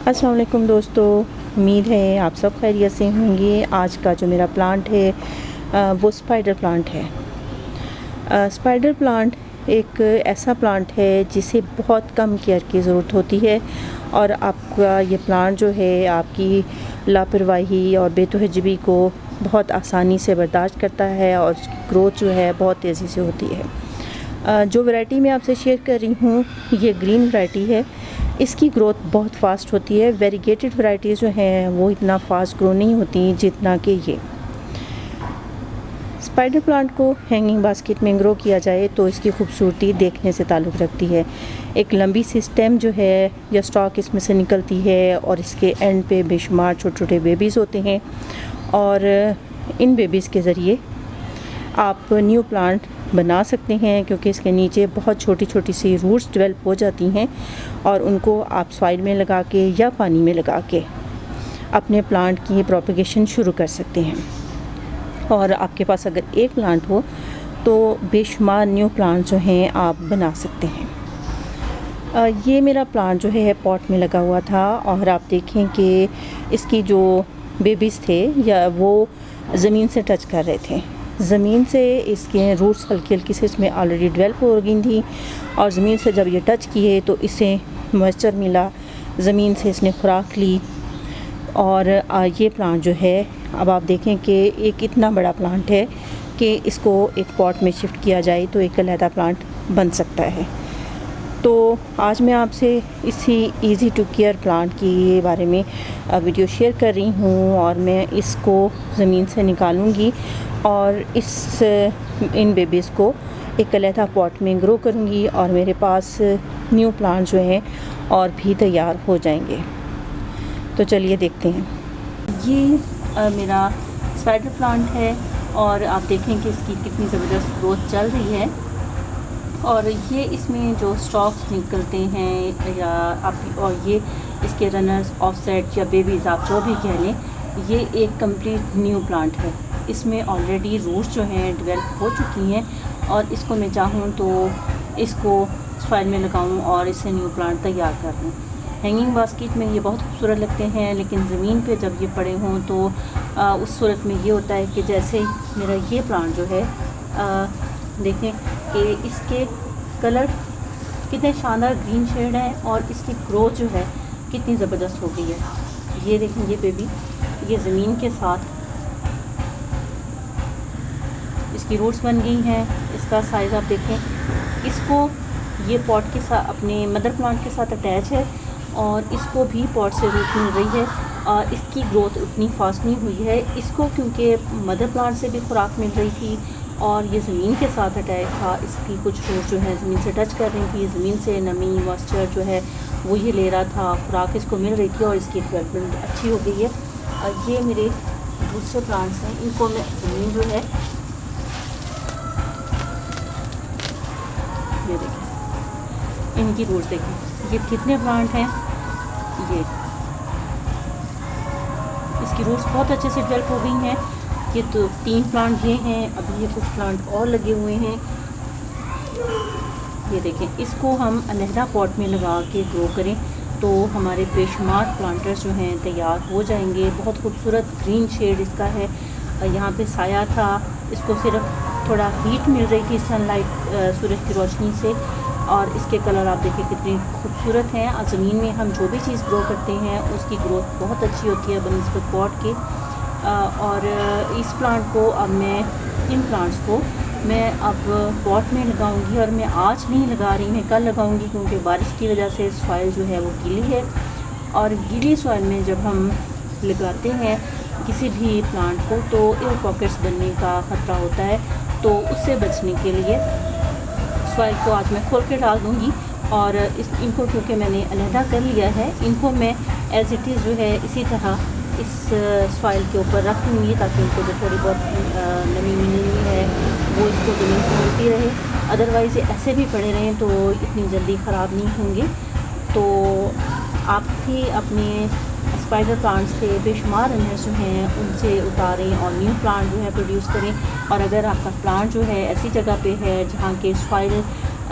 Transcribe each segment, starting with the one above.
अस्सलाम वालेकुम दोस्तों, उम्मीद है आप सब खैरियत से होंगे। आज का जो मेरा प्लांट है वो स्पाइडर प्लांट है। स्पाइडर प्लांट एक ऐसा प्लांट है जिसे बहुत कम केयर की ज़रूरत होती है और आपका ये प्लांट जो है आपकी लापरवाही और बेतहजबी को बहुत आसानी से बर्दाश्त करता है और उसकी ग्रोथ जो है बहुत तेज़ी से होती है। जो वैरायटी मैं आपसे शेयर कर रही हूँ ये ग्रीन वैरायटी है। इसकी ग्रोथ बहुत फास्ट होती है। वेरीगेटेड वैरायटीज़ जो हैं वो इतना फास्ट ग्रो नहीं होती जितना कि ये। स्पाइडर प्लांट को हैंगिंग बास्केट में ग्रो किया जाए तो इसकी खूबसूरती देखने से ताल्लुक़ रखती है। एक लंबी सी स्टेम जो है या स्टॉक इसमें से निकलती है और इसके एंड पे बेशुमार छोटे छोटे बेबीज़ होते हैं और इन बेबीज़ के ज़रिए आप न्यू प्लांट बना सकते हैं, क्योंकि इसके नीचे बहुत छोटी छोटी सी रूट्स डेवलप हो जाती हैं और उनको आप सॉइल में लगा के या पानी में लगा के अपने प्लांट की प्रोपगेशन शुरू कर सकते हैं। और आपके पास अगर एक प्लांट हो तो बेशुमार न्यू प्लांट जो हैं आप बना सकते हैं। ये मेरा प्लांट जो है पॉट में लगा हुआ था और आप देखें कि इसकी जो बेबीज़ थे या वो ज़मीन से टच कर रहे थे। ज़मीन से इसके रूट्स हल्की हल्की से इसमें ऑलरेडी डेवलप हो गई थी और ज़मीन से जब ये टच किए तो इसे मॉइस्चर मिला, ज़मीन से इसने खुराक ली और ये प्लांट जो है अब आप देखें कि एक इतना बड़ा प्लांट है कि इसको एक पॉट में शिफ्ट किया जाए तो एक अलहदा प्लांट बन सकता है। तो आज मैं आपसे इसी इजी टू केयर प्लांट के बारे में वीडियो शेयर कर रही हूँ और मैं इसको ज़मीन से निकालूँगी और इन बेबीज़ को एक अलहदा पॉट में ग्रो करूँगी और मेरे पास न्यू प्लांट जो हैं और भी तैयार हो जाएंगे। तो चलिए देखते हैं। ये मेरा स्पाइडर प्लांट है और आप देखें कि इसकी कितनी ज़बरदस्त ग्रोथ चल रही है और ये इसमें जो स्टॉक्स निकलते हैं या आप और ये इसके रनर्स ऑफसेट या बेबीज़ आप जो भी कह लें, ये एक कंप्लीट न्यू प्लांट है। इसमें ऑलरेडी रूट्स जो हैं डेवलप हो चुकी हैं और इसको मैं चाहूँ तो इसको सॉइल में लगाऊँ और इससे न्यू प्लांट तैयार कर लूँ। हैंगिंग बास्केट में ये बहुत खूबसूरत लगते हैं, लेकिन ज़मीन पे जब ये पड़े हों तो उस सूरत में ये होता है कि जैसे मेरा ये प्लांट जो है देखें कि इसके कलर कितने शानदार ग्रीन शेड हैं और इसकी ग्रोथ जो है कितनी ज़बरदस्त हो गई है। ये देखें ये बेबी ये ज़मीन के साथ इसकी रूट्स बन गई हैं। इसका साइज़ आप देखें, इसको ये पॉट के साथ अपने मदर प्लांट के साथ अटैच है और इसको भी पॉट से रूट मिल रही है और इसकी ग्रोथ उतनी फास्ट नहीं हुई है। इसको क्योंकि मदर प्लांट से भी खुराक मिल रही थी और ये ज़मीन के साथ अटैच था, इसकी कुछ रूट जो है ज़मीन से टच कर रही थी, ज़मीन से नमी मॉइस्चर जो है वो ये ले रहा था, खुराक इसको मिल रही थी और इसकी डेवलपमेंट अच्छी हो गई है। ये मेरे दूसरे प्लांट्स हैं, इनको मैं ज़मीन जो है ये देखें, इनकी रूट्स देखें, ये कितने प्लांट हैं। ये इसकी रूट्स बहुत अच्छे से डेवलप हो गई हैं। ये तो 3 प्लांट ये हैं, अभी ये कुछ प्लांट और लगे हुए हैं। ये देखें, इसको हम अलहदा पॉट में लगा के ग्रो करें तो हमारे बेशुमार प्लांटर्स जो हैं तैयार हो जाएंगे। बहुत खूबसूरत ग्रीन शेड इसका है। यहाँ पे साया था, इसको सिर्फ थोड़ा हीट मिल रही थी सनलाइट सूरज की रोशनी से और इसके कलर आप देखिए कितने खूबसूरत हैं। ज़मीन में हम जो भी चीज़ ग्रो करते हैं उसकी ग्रोथ बहुत अच्छी होती है बनिस्बत पॉट के। और इस प्लांट को अब मैं इन प्लांट्स को मैं अब पॉट में लगाऊंगी और मैं आज नहीं लगा रही, मैं कल लगाऊंगी क्योंकि बारिश की वजह से सॉइल जो है वो गीली है और गीली सॉइल में जब हम लगाते हैं किसी भी प्लांट को तो एयर पॉकेट्स बनने का ख़तरा होता है। तो उससे बचने के लिए सॉइल को आज मैं खोल के डाल दूँगी और इनको क्योंकि मैंने अलहदा कर लिया है, इनको मैं एज़ इट इज़ जो है इसी तरह इस सॉइल के ऊपर रख लूँगी ताकि इनको जो थोड़ी बहुत नमी मिलनी है वो इसको ज़मीन से मिलती रहे। अदरवाइज़ ये ऐसे भी पड़े रहें तो इतनी जल्दी ख़राब नहीं होंगे। तो आप भी अपने स्पाइडर प्लांट से बेशुमार रनर्स जो हैं उनसे उतारें और न्यू प्लांट जो है प्रोड्यूस करें। और अगर आपका प्लांट जो है ऐसी जगह पे है जहाँ के सॉइल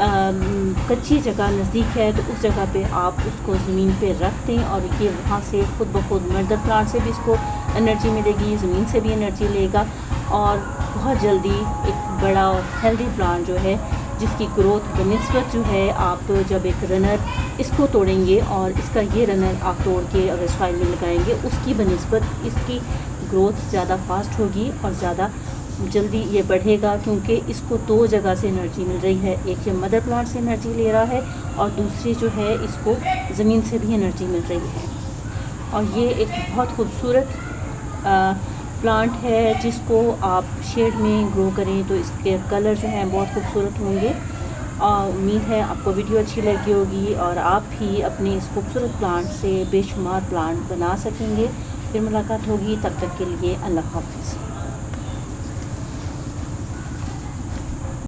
कच्ची जगह नज़दीक है तो उस जगह पे आप उसको ज़मीन पे रख दें और ये वहाँ से खुद ब खुद मदर प्लांट से भी इसको एनर्जी मिलेगी, ज़मीन से भी एनर्जी लेगा और बहुत जल्दी एक बड़ा और हेल्दी प्लांट जो है जिसकी ग्रोथ बनिस्बत जो है आप जब एक रनर इसको तोड़ेंगे और इसका ये रनर आप तोड़ के अगर सॉइल में लगाएंगे उसकी बनिस्बत इसकी ग्रोथ ज़्यादा फास्ट होगी और ज़्यादा जल्दी ये बढ़ेगा, क्योंकि इसको दो जगह से एनर्जी मिल रही है। एक ये मदर प्लांट से एनर्जी ले रहा है और दूसरी जो है इसको ज़मीन से भी एनर्जी मिल रही है। और ये एक बहुत खूबसूरत प्लांट है जिसको आप शेड में ग्रो करें तो इसके कलर जो हैं बहुत खूबसूरत होंगे। उम्मीद है आपको वीडियो अच्छी लगी होगी और आप भी अपने इस खूबसूरत प्लांट से बेशुमार प्लांट बना सकेंगे। फिर मुलाकात होगी, तब तक के लिए अल्लाह हाफ़िज़।